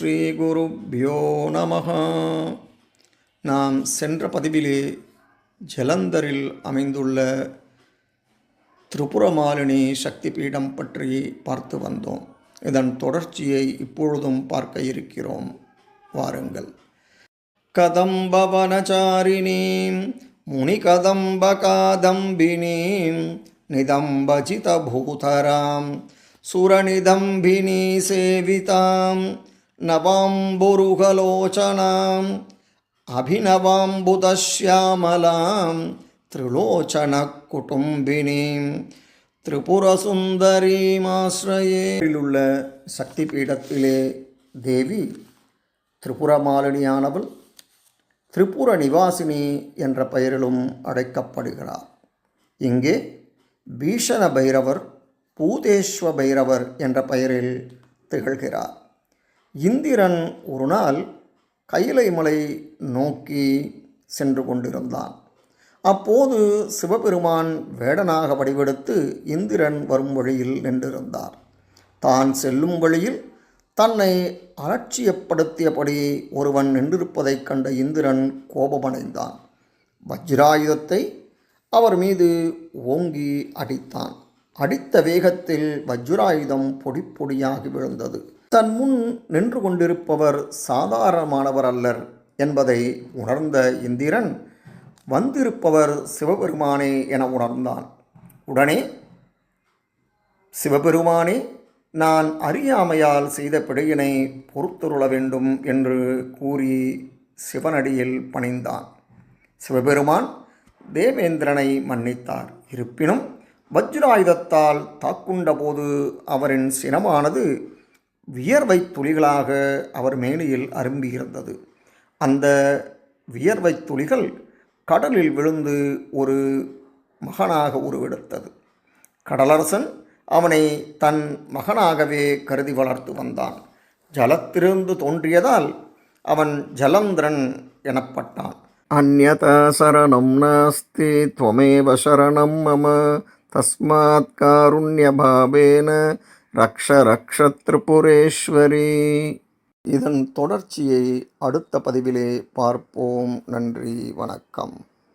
ஸ்ரீகுருப்யோ நமः. நாம் சென்ற பதிவிலே ஜலந்தரில் அமைந்துள்ள திரிபுரமாலினி சக்தி பீடம் பற்றி பார்த்து வந்தோம். இதன் தொடர்ச்சியை இப்பொழுதும் பார்க்க இருக்கிறோம். வாருங்கள். கதம்பவனச்சாரிணீம் முனிகதம்பகாதம்பினீம் நிதம்பஜிதபூதராம் சுரநிதம்பினீ சேவிதாம் நவாம்புருகலோச்சனாம் அபிநவாம்புதஸ்யாமலாம் திரிலோச்சன குடும்பினீம் திரிபுரசுந்தரீமாஸ்ரயே. உள்ள சக்தி பீடத்திலே தேவி திரிபுரமாலினியானவள் திரிபுர நிவாசினி என்ற பெயரிலும் அழைக்கப்படுகிறார். இங்கே பீஷண பைரவர், பூதேஸ்வ பைரவர் என்ற பெயரில் திகழ்கிறார். இந்திரன் ஒரு நாள் கைலை மலை நோக்கி சென்று கொண்டிருந்தான். அப்போது சிவபெருமான் வேடனாக வடிவெடுத்து இந்திரன் வரும் வழியில் நின்றிருந்தார். தான் செல்லும் வழியில் தன்னை அலட்சியப்படுத்தியபடி ஒருவன் நின்றிருப்பதைக் கண்ட இந்திரன் கோபமடைந்தான். வஜ்ராயுதத்தை அவர் மீது ஓங்கி அடித்தான். அடித்த வேகத்தில் வஜ்ராயுதம் பொடி பொடியாகி விழுந்தது. தன் முன் நின்று கொண்டிருப்பவர் சாதாரணமானவர் அல்லர் என்பதை உணர்ந்த இந்திரன் வந்திருப்பவர் சிவபெருமானே என உணர்ந்தான். உடனே, சிவபெருமானே, நான் அறியாமையால் செய்த பிழையினை பொறுத்துருள வேண்டும் என்று கூறி சிவனடியில் பணிந்தான். சிவபெருமான் தேவேந்திரனை மன்னித்தார். இருப்பினும் வஜ்ராயுதத்தால் தாக்குண்ட போது அவரின் சினமானது வியர்வை துளிகளாக அவர் மேனியில் அரும்பியிருந்தது. அந்த வியர்வை துளிகள் கடலில் விழுந்து ஒரு மகனாக உருவெடுத்தது. கடலரசன் அவனை தன் மகனாகவே கருதி வளர்த்து வந்தான். ஜலத்திலிருந்து தோன்றியதால் அவன் ஜலந்திரன் எனப்பட்டான். அந்யத சரணம் நாஸ்தி த்வமேவ சரணம் மம தஸ்மாத் காருண்யபாவேன ரக்ஷ ரக்ஷ திரிபுரேஸ்வரி. இதன் தொடர்ச்சியை அடுத்த பதிவிலே பார்ப்போம். நன்றி, வணக்கம்.